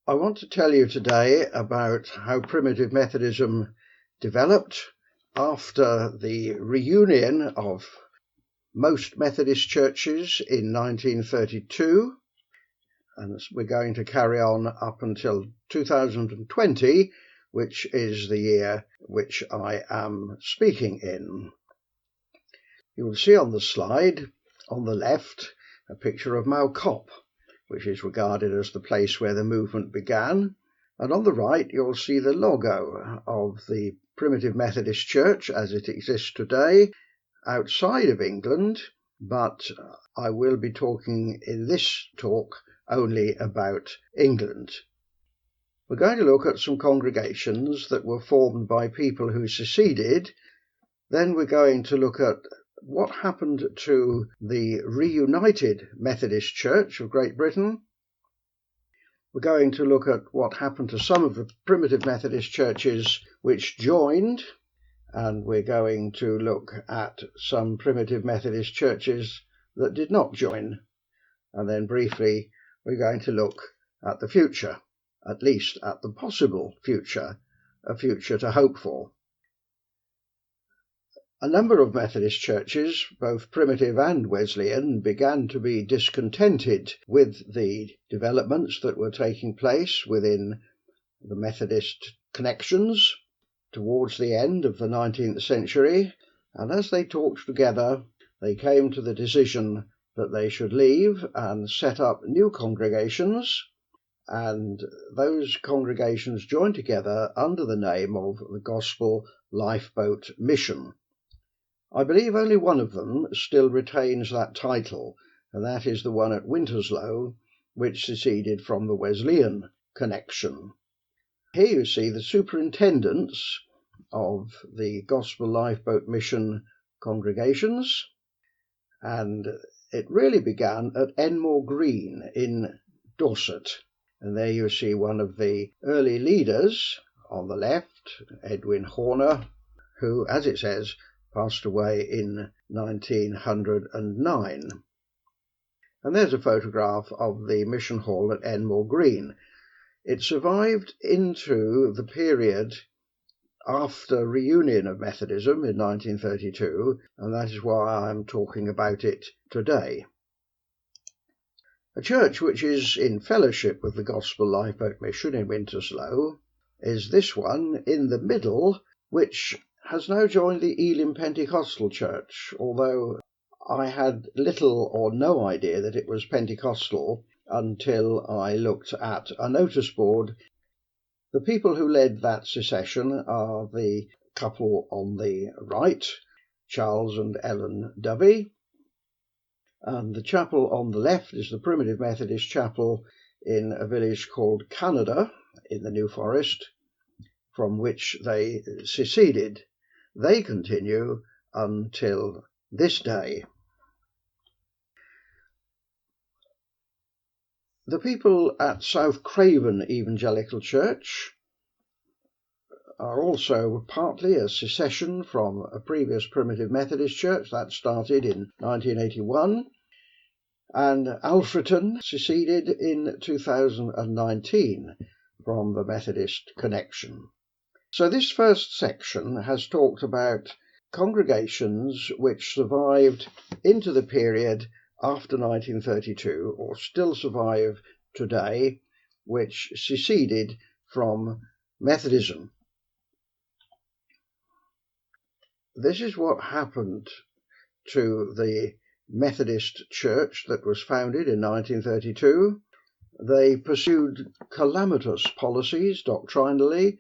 I want to tell you today about how Primitive Methodism developed after the reunion of most Methodist churches in 1932, and we're going to carry on up until 2020, which is the year which I am speaking in. You will see on the slide on the left a picture of Mount Cop, which is regarded as the place where the movement began. And on the right, you'll see the logo of the Primitive Methodist Church as it exists today outside of England, but I will be talking in this talk only about England. We're going to look at some congregations that were formed by people who seceded. Then we're going to look at what happened to the reunited Methodist Church of Great Britain. We're going to look at what happened to some of the Primitive Methodist churches which joined, and we're going to look at some Primitive Methodist churches that did not join. And then briefly, we're going to look at the future, at least at the possible future, a future to hope for. A number of Methodist churches, both Primitive and Wesleyan, began to be discontented with the developments that were taking place within the Methodist connections towards the end of the 19th century, and as they talked together, they came to the decision that they should leave and set up new congregations, and those congregations joined together under the name of the Gospel Lifeboat Mission. I believe only one of them still retains that title, and that is the one at Winterslow, which seceded from the Wesleyan connection. Here you see the superintendents of the Gospel Lifeboat Mission congregations, and it really began at Enmore Green in Dorset. And there you see one of the early leaders on the left, Edwin Horner, who, as it says, passed away in 1909. And there's a photograph of the mission hall at Enmore Green. It survived into the period after reunion of Methodism in 1932, and that is why I'm talking about it today. A church which is in fellowship with the Gospel Lifeboat Mission in Winterslow is this one in the middle, which has now joined the Elim Pentecostal Church, although I had little or no idea that it was Pentecostal until I looked at a notice board. The people who led that secession are the couple on the right, Charles and Ellen Dovey, and the chapel on the left is the Primitive Methodist Chapel in a village called Canada in the New Forest, from which they seceded. They continue until this day. The people at South Craven Evangelical Church are also partly a secession from a previous Primitive Methodist church that started in 1981, and Alfreton seceded in 2019 from the Methodist connection. So this first section has talked about congregations which survived into the period after 1932, or still survive today, which seceded from Methodism. This is what happened to the Methodist Church that was founded in 1932. They pursued calamitous policies doctrinally,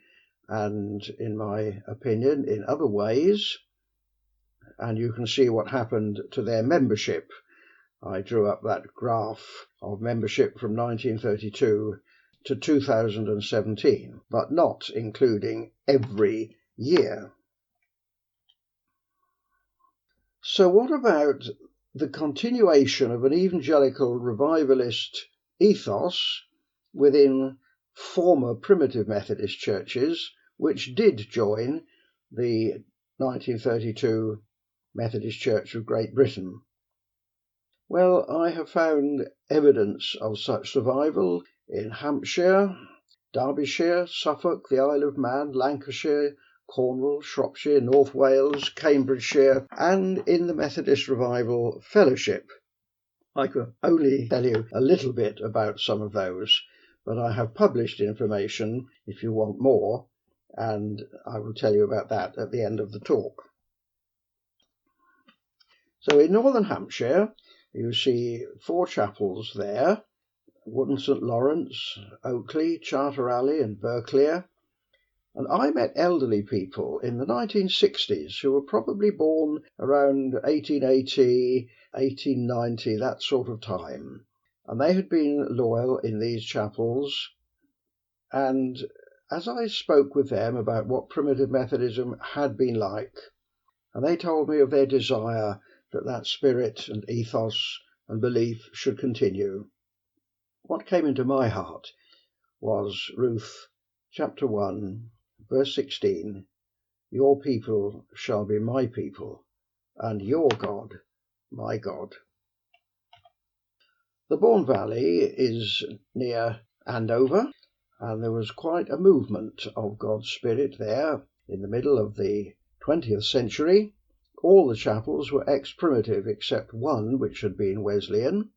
and in my opinion in other ways, and you can see what happened to their membership. I drew up that graph of membership from 1932 to 2017, but not including every year. So what about the continuation of an evangelical revivalist ethos within former Primitive Methodist churches which did join the 1932 Methodist Church of Great Britain? Well, I have found evidence of such survival in Hampshire, Derbyshire, Suffolk, the Isle of Man, Lancashire, Cornwall, Shropshire, North Wales, Cambridgeshire, and in the Methodist Revival Fellowship. I can only tell you a little bit about some of those, but I have published information if you want more, and I will tell you about that at the end of the talk. So in Northern Hampshire, you see 4 chapels there: Wootton St Lawrence, Oakley, Charter Alley and Berkeley. And I met elderly people in the 1960s who were probably born around 1880, 1890, that sort of time. And they had been loyal in these chapels. And as I spoke with them about what Primitive Methodism had been like, and they told me of their desire that that spirit and ethos and belief should continue, what came into my heart was Ruth chapter 1, verse 16, "Your people shall be my people, and your God my God." The Bourne Valley is near Andover, and there was quite a movement of God's Spirit there in the middle of the 20th century. All the chapels were ex-primitive except one which had been Wesleyan,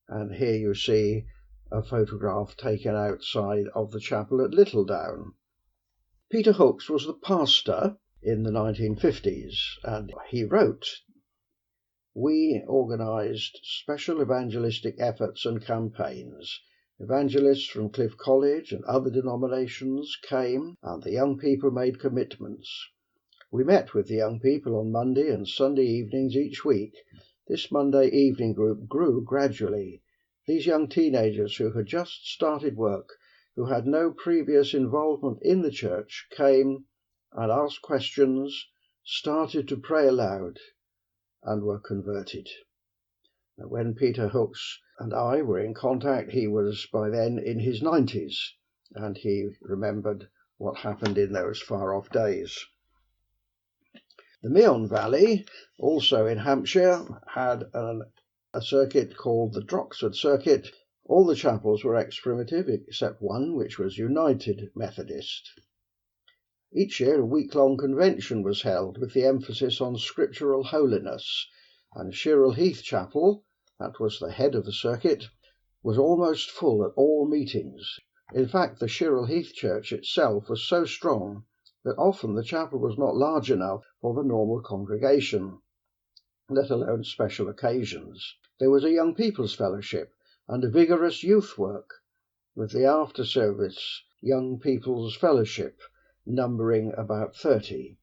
and here you see a photograph taken outside of the chapel at Littledown. Peter Hooks was the pastor in the 1950s, and he wrote, "We organised special evangelistic efforts and campaigns. Evangelists from Cliff College and other denominations came, and the young people made commitments. We met with the young people on Monday and Sunday evenings each week. This Monday evening group grew gradually. These young teenagers who had just started work, who had no previous involvement in the church, came and asked questions, started to pray aloud, and were converted." Now, when Peter Hooks and I were in contact, he was by then in his 90s, and he remembered what happened in those far-off days. The Meon Valley, also in Hampshire, had a circuit called the Droxford Circuit. All the chapels were ex-primitive except one which was United Methodist. Each year a week-long convention was held with the emphasis on scriptural holiness, and Shirrell Heath Chapel, that was the head of the circuit, was almost full at all meetings. In fact, the Shirrell Heath Church itself was so strong that often the chapel was not large enough for the normal congregation, let alone special occasions. There was a young people's fellowship and a vigorous youth work, with the after-service young people's fellowship numbering about 30.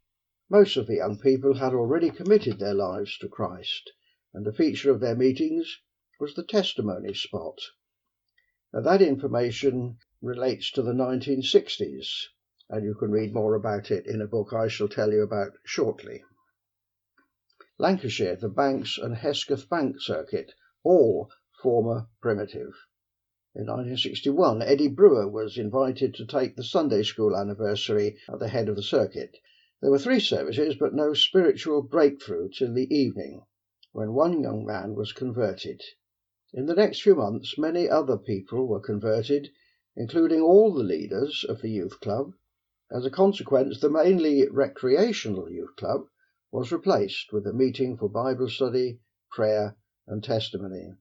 Most of the young people had already committed their lives to Christ, and a feature of their meetings was the testimony spot. Now, that information relates to the 1960s, and you can read more about it in a book I shall tell you about shortly. Lancashire, the Banks and Hesketh Bank Circuit, all former primitive. In 1961, Eddie Brewer was invited to take the Sunday school anniversary at the head of the circuit. There were 3 services, but no spiritual breakthrough till the evening, when one young man was converted. In the next few months, many other people were converted, including all the leaders of the youth club. As a consequence, the mainly recreational youth club was replaced with a meeting for Bible study, prayer, and testimony.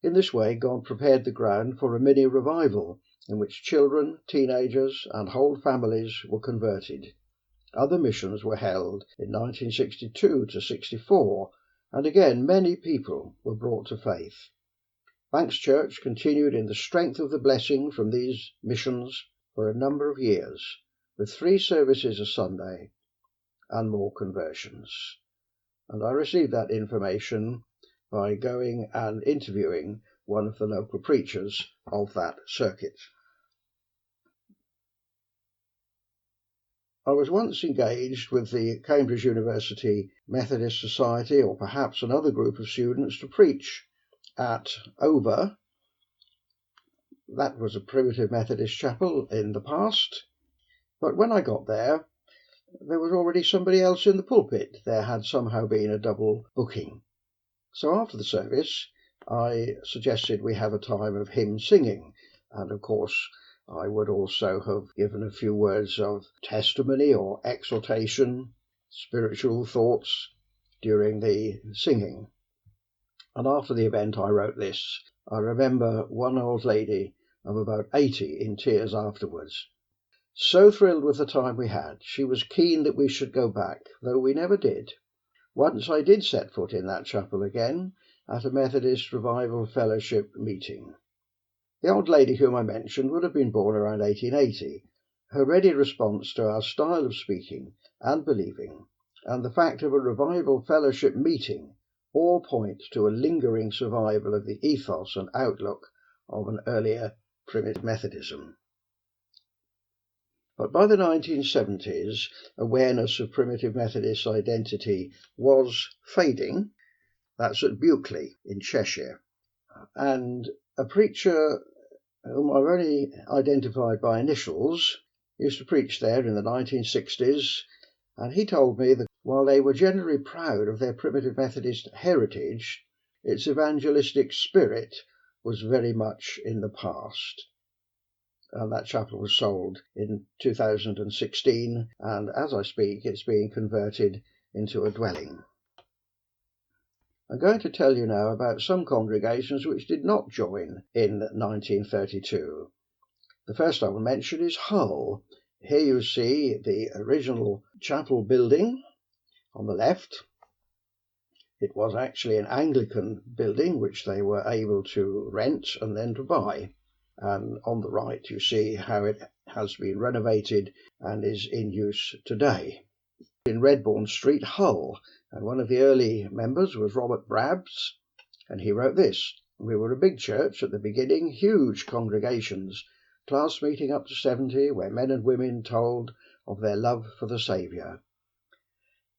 In this way, God prepared the ground for a mini revival in which children, teenagers, and whole families were converted. Other missions were held in 1962 to 64, and again many people were brought to faith. Banks Church continued in the strength of the blessing from these missions for a number of years, with 3 services a Sunday and more conversions. And I received that information by going and interviewing one of the local preachers of that circuit. I was once engaged with the Cambridge University Methodist Society, or perhaps another group of students, to preach at Over. That was a Primitive Methodist chapel in the past, but when I got there, there was already somebody else in the pulpit. There had somehow been a double booking. So after the service, I suggested we have a time of hymn singing, and of course I would also have given a few words of testimony or exhortation, spiritual thoughts during the singing. And after the event I wrote this. I remember one old lady of about 80 in tears afterwards. So thrilled with the time we had, she was keen that we should go back, though we never did. Once I did set foot in that chapel again, at a Methodist Revival Fellowship meeting. The old lady whom I mentioned would have been born around 1880. Her ready response to our style of speaking and believing, and the fact of a Revival Fellowship meeting, all point to a lingering survival of the ethos and outlook of an earlier Primitive Methodism. But by the 1970s, awareness of Primitive Methodist identity was fading. That's at Bukeley in Cheshire. And a preacher whom I've only identified by initials used to preach there in the 1960s, and he told me that while they were generally proud of their Primitive Methodist heritage, its evangelistic spirit was very much in the past. And that chapel was sold in 2016, and as I speak, it's being converted into a dwelling. I'm going to tell you now about some congregations which did not join in 1932. The first I will mention is Hull. Here you see the original chapel building on the left. It was actually an Anglican building which they were able to rent and then to buy. And on the right you see how it has been renovated and is in use today. In Redbourne Street, Hull, and one of the early members was Robert Brabbs, and he wrote this: "We were a big church at the beginning, huge congregations, class meeting up to 70, where men and women told of their love for the Saviour.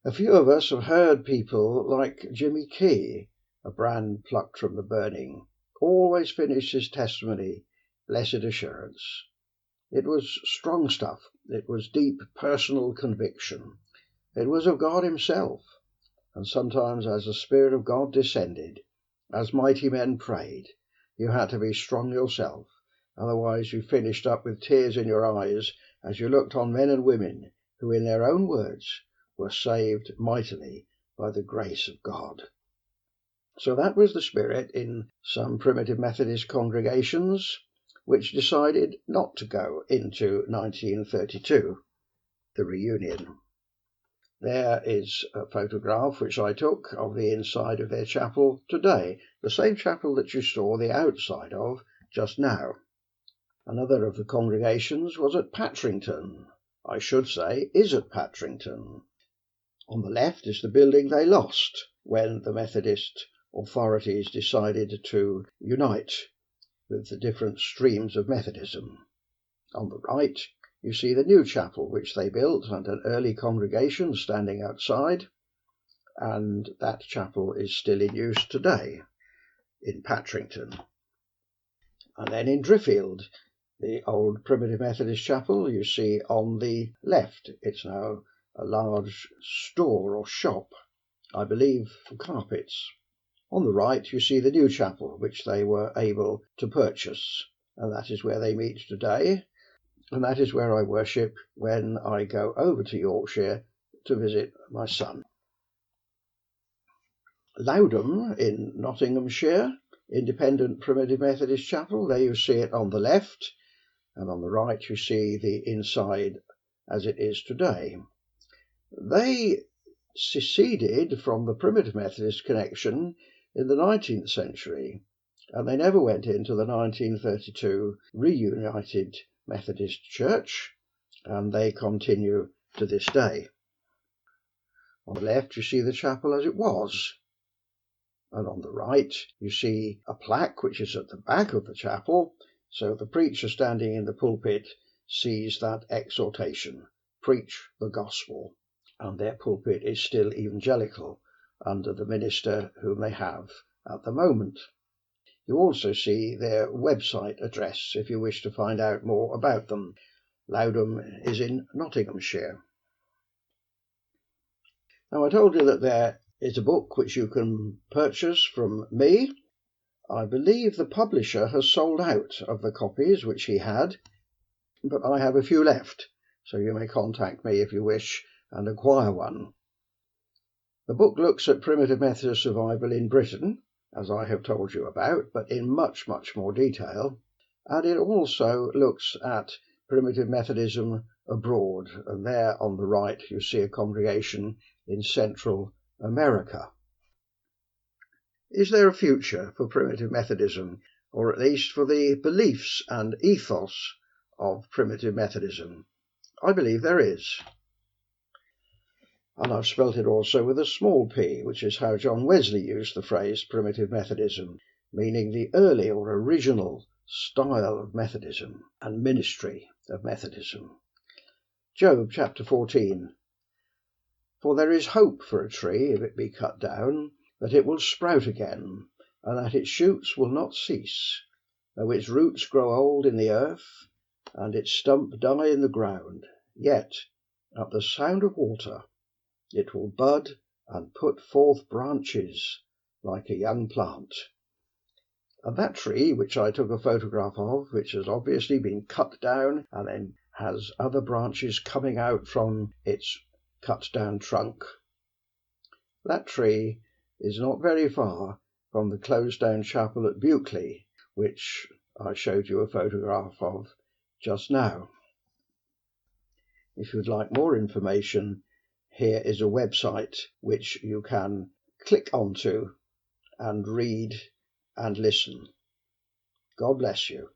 A few of us have heard people like Jimmy Key, a brand plucked from the burning, always finished his testimony, blessed assurance. It was strong stuff. It was deep personal conviction. It was of God himself, and sometimes as the Spirit of God descended, as mighty men prayed, you had to be strong yourself, otherwise you finished up with tears in your eyes as you looked on men and women who, in their own words, were saved mightily by the grace of God." So that was the spirit in some Primitive Methodist congregations which decided not to go into 1932, the reunion. There is a photograph which I took of the inside of their chapel today, the same chapel that you saw the outside of just now. Another of the congregations was at Patrington. I should say, is at Patrington. On the left is the building they lost when the Methodist authorities decided to unite with the different streams of Methodism. On the right, you see the new chapel which they built and an early congregation standing outside, and that chapel is still in use today in Patrington. And then in Driffield, the old Primitive Methodist chapel you see on the left. It's now a large store or shop, I believe, for carpets. On the right you see the new chapel which they were able to purchase, and that is where they meet today, and that is where I worship when I go over to Yorkshire to visit my son. Loudham in Nottinghamshire, Independent Primitive Methodist Chapel, there you see it on the left, and on the right you see the inside as it is today. They seceded from the Primitive Methodist connection in the 19th century, and they never went into the 1932 reunited Methodist Church, and they continue to this day. On the left you see the chapel as it was, and on the right you see a plaque which is at the back of the chapel, so the preacher standing in the pulpit sees that exhortation, preach the gospel, and their pulpit is still Evangelical under the minister whom they have at the moment. You also see their website address if you wish to find out more about them. Loudham is in Nottinghamshire. Now, I told you that there is a book which you can purchase from me. I believe the publisher has sold out of the copies which he had, but I have a few left, so you may contact me if you wish and acquire one. The book looks at primitive Methodist survival in Britain, as I have told you about, but in much, much more detail, and it also looks at primitive Methodism abroad, and there on the right you see a congregation in Central America. Is there a future for primitive Methodism, or at least for the beliefs and ethos of primitive Methodism? I believe there is. And I've spelt it also with a small p, which is how John Wesley used the phrase primitive Methodism, meaning the early or original style of Methodism and ministry of Methodism. Job chapter 14. For there is hope for a tree, if it be cut down, that it will sprout again, and that its shoots will not cease, though its roots grow old in the earth, and its stump die in the ground, yet at the sound of water it will bud and put forth branches like a young plant. And that tree, which I took a photograph of, which has obviously been cut down and then has other branches coming out from its cut down trunk, that tree is not very far from the closed down chapel at Buckley, which I showed you a photograph of just now. If you'd like more information, here is a website which you can click onto and read and listen. God bless you.